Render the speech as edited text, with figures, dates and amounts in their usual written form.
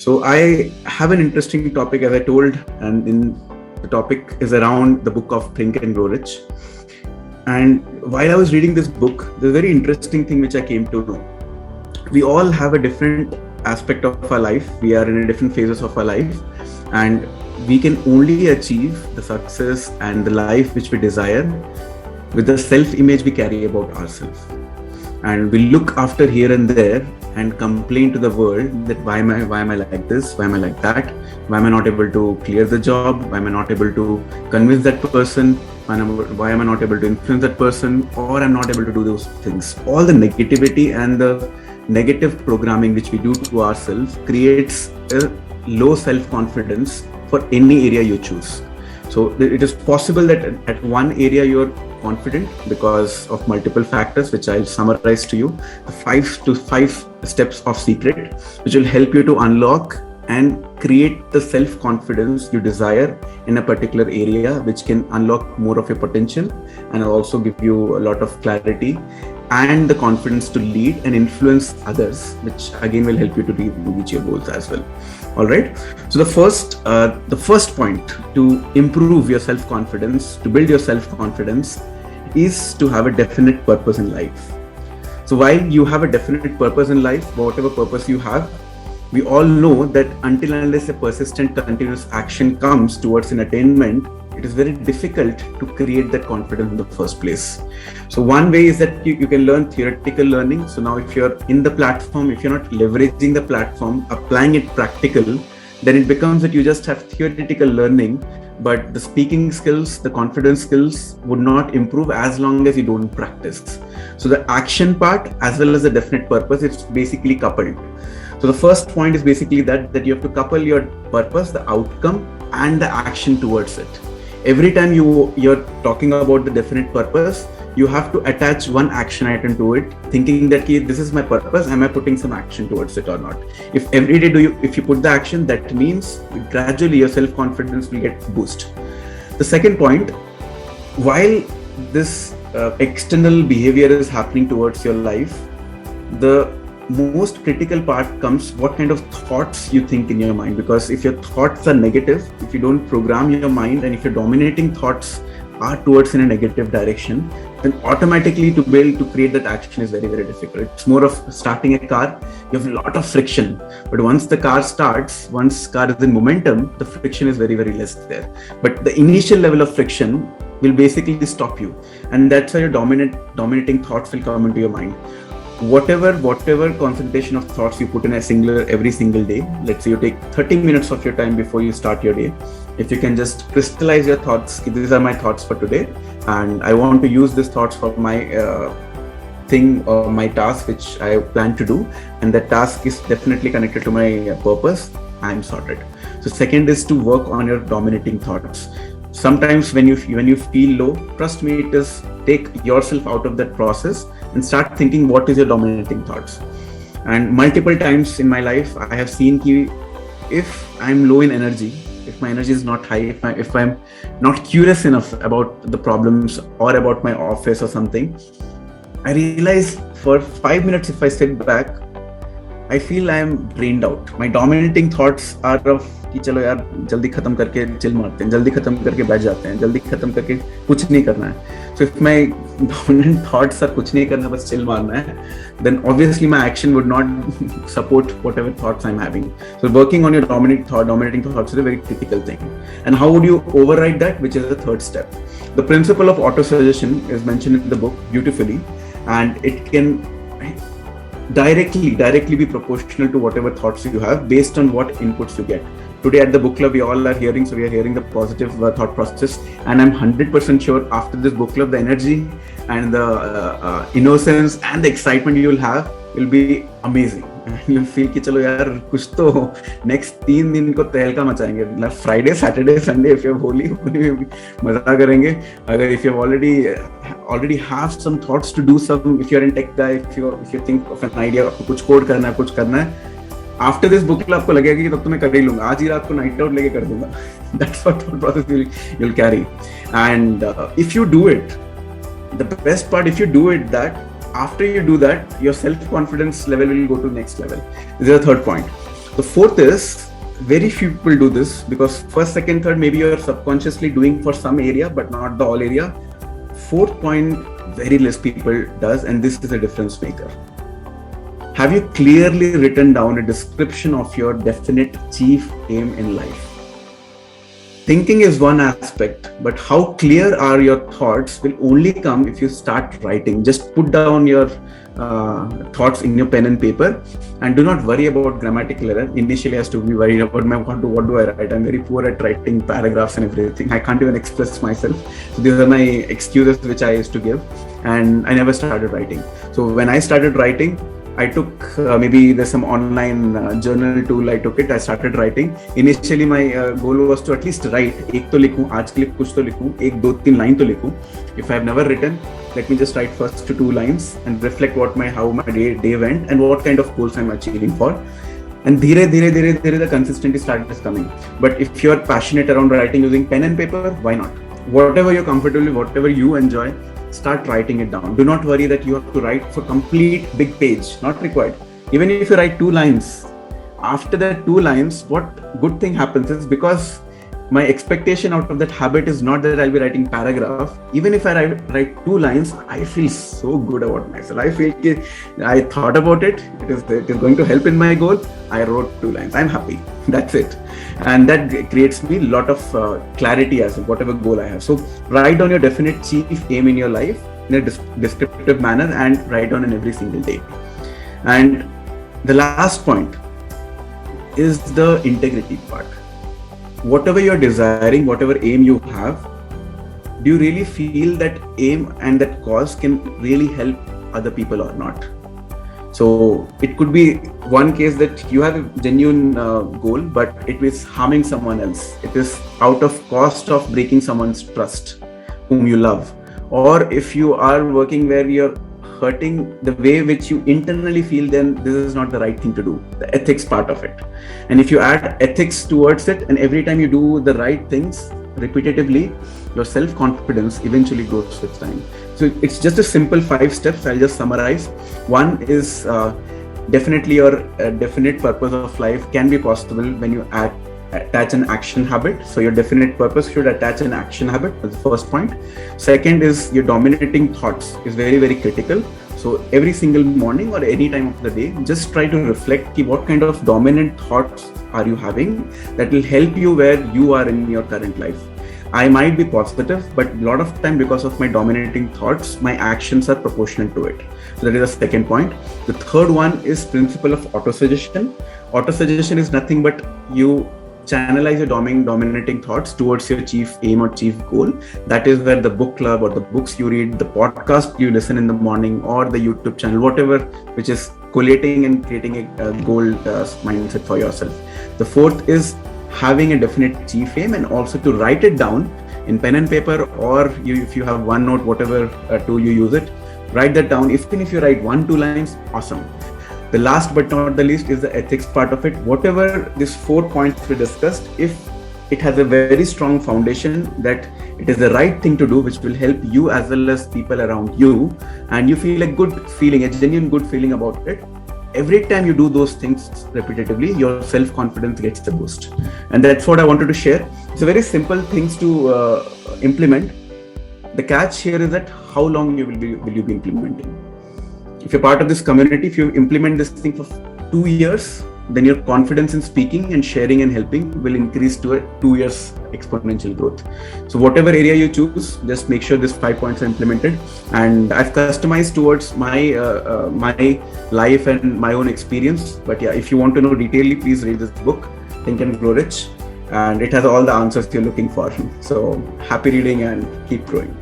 So I have an interesting topic, as I told, and the topic is around the book of Think and Grow Rich. And while I was reading this book, there's a very interesting thing which I came to know. We all have a different aspect of our life. We are in a different phases of our life, and we can only achieve the success and the life which we desire with the self-image we carry about ourselves. And we look after here and there and complain to the world that why am I like this? Why am I like that? Why am I not able to clear the job? Why am I not able to convince that person? Why am I not able to influence that person? Or I'm not able to do those things. All the negativity and the negative programming which we do to ourselves creates a low self-confidence for any area you choose. So it is possible that at one area you're confident because of multiple factors, which I'll summarize to you. The 5 steps of secret, which will help you to unlock and create the self-confidence you desire in a particular area, which can unlock more of your potential and also give you a lot of clarity and the confidence to lead and influence others, which again will help you to reach your goals as well. All right. So the first point to improve your self-confidence, to build your self-confidence, is to have a definite purpose in life. So while you have a definite purpose in life, whatever purpose you have, we all know that until and unless a persistent, continuous action comes towards an attainment, it is very difficult to create that confidence in the first place. So one way is that you can learn theoretical learning. So now if you're in the platform, if you're not leveraging the platform, applying it practical, then it becomes that you just have theoretical learning, but the speaking skills, the confidence skills would not improve as long as you don't practice. So the action part as well as the definite purpose, it's basically coupled. So the first point is basically that you have to couple your purpose, the outcome, and the action towards it. Every time you're talking about the definite purpose, you have to attach one action item to it, thinking that this is my purpose, am I putting some action towards it or not? If every day if you put the action, that means gradually your self-confidence will get boost. The second point, while this external behavior is happening towards your life, the most critical part comes what kind of thoughts you think in your mind. Because if your thoughts are negative, if you don't program your mind, and if your dominating thoughts are towards in a negative direction, then automatically to be able to create that action is very, very difficult. It's more of starting a car. You have a lot of friction, but once the car starts, once car is in momentum, the friction is very, very less there. But the initial level of friction will basically stop you, and that's why your dominating thoughts will come into your mind. Whatever concentration of thoughts you put in every single day, let's say you take 30 minutes of your time before you start your day. If you can just crystallize your thoughts, these are my thoughts for today, and I want to use these thoughts for my thing or my task which I plan to do, and that task is definitely connected to my purpose, I'm sorted. So second is to work on your dominating thoughts. Sometimes when you feel low, trust me, it is take yourself out of that process and start thinking what is your dominating thoughts. And multiple times in my life, I have seen if I'm low in energy, if my energy is not high, if I'm not curious enough about the problems or about my office or something, I realize for 5 minutes, if I sit back, I feel I am drained out. My dominating thoughts are of कि चलो यार जल्दी खत्म करके chill मारते हैं, जल्दी खत्म करके बैठ जाते हैं, जल्दी खत्म करके कुछ नहीं करना है. So if my dominant thoughts are कुछ नहीं करना, बस चिल मारना है, then obviously my action would not support whatever thoughts I'm having. So working on your dominating thoughts is a very critical thing. And how would you override that? Which is the third step. The principle of auto-suggestion is mentioned in the book beautifully, and it can directly be proportional to whatever thoughts you have based on what inputs you get. Today at the book club, we all are hearing, so we are hearing the positive thought process, and I'm 100% sure after this book club, the energy and the innocence and the excitement you will have will be amazing. You'll feel कि चलो यार कुछ तो next 3 दिन को तहलका मचाएंगे. Like Friday, Saturday, Sunday, if you're holy में मजा करेंगे. अगर if you already have some thoughts to do some, if you're in tech guy, if you think of an idea, आपको कुछ code करना है, कुछ करना है, after this book club आपको लगेगा कि तब तो मैं कर ही लूँगा, आज ही रात को night out लेके कर दूँगा. That's what thought process you'll carry. And if you do it, the best part, if you do it, that after you do that, your self-confidence level will go to next level. This is the third point. The fourth is, very few people do this because first, second, third, maybe you're subconsciously doing for some area, but not the all area. Fourth point, very less people does, and this is a difference maker. Have you clearly written down a description of your definite chief aim in life? Thinking is one aspect, but how clear are your thoughts will only come if you start writing. Just put down your thoughts in your pen and paper, and do not worry about grammatical error. Initially, I used to be worried about what do I write. I'm very poor at writing paragraphs and everything. I can't even express myself. So these are my excuses which I used to give, and I never started writing. So when I started writing, I took maybe there's some online journal tool. I took it. I started writing. Initially, my goal was to at least write. एक तो लिखूं, आज के लिए कुछ तो लिखूं, एक दो तीन लाइन तो लिखूं. If I have never written, let me just write first 2 lines and reflect how my day went and what kind of goals I'm achieving for. And dhire the consistency started coming. But if you're passionate around writing using pen and paper, why not? Whatever you're comfortable with, whatever you enjoy, start writing it down. Do not worry that you have to write for complete big page, not required. Even if you write 2 lines, after that 2 lines, what good thing happens is, because my expectation out of that habit is not that I'll be writing paragraph. Even if I write 2 lines, I feel so good about myself. I feel I thought about it. It is going to help in my goal. I wrote 2 lines. I'm happy. That's it. And that creates me a lot of clarity as well, whatever goal I have. So write down your definite chief aim in your life in a descriptive manner and write down in every single day. And the last point is the integrity part. Whatever you're desiring, whatever aim you have, do you really feel that aim and that cause can really help other people or not? So it could be one case that you have a genuine goal, but it is harming someone else. It is out of cost of breaking someone's trust whom you love. Or if you are working where you're hurting the way which you internally feel, then this is not the right thing to do, the ethics part of it. And if you add ethics towards it, and every time you do the right things repetitively, your self-confidence eventually grows with time. So it's just a simple 5 steps. I'll just summarize. One is definitely your definite purpose of life can be possible when you attach an action habit. So your definite purpose should attach an action habit. That's the first point. Second is your dominating thoughts is very, very critical. So every single morning or any time of the day, just try to reflect what kind of dominant thoughts are you having that will help you where you are in your current life. I might be positive, but a lot of time because of my dominating thoughts, my actions are proportional to it. So that is the second point. The third one is principle of autosuggestion. Autosuggestion is nothing but you channelize your dominating thoughts towards your chief aim or chief goal. That is where the book club or the books you read, the podcast you listen in the morning, or the YouTube channel, whatever, which is collating and creating a goal mindset for yourself. The fourth is having a definite chief aim, and also to write it down in pen and paper, or if you have OneNote, whatever tool you use it, write that down. Even if you write 1-2 lines, awesome. The last but not the least is the ethics part of it. Whatever these 4 points we discussed, if it has a very strong foundation that it is the right thing to do, which will help you as well as people around you, and you feel a good feeling, a genuine good feeling about it, every time you do those things repetitively, your self-confidence gets a boost. And that's what I wanted to share. It's a very simple things to implement. The catch here is that how long will you be implementing? If you're part of this community, if you implement this thing for 2 years, then your confidence in speaking and sharing and helping will increase to a 2 years exponential growth. So whatever area you choose, just make sure these 5 points are implemented. And I've customized towards my my life and my own experience. But yeah, if you want to know detailedly, please read this book, Think and Grow Rich. And it has all the answers you're looking for. So happy reading and keep growing.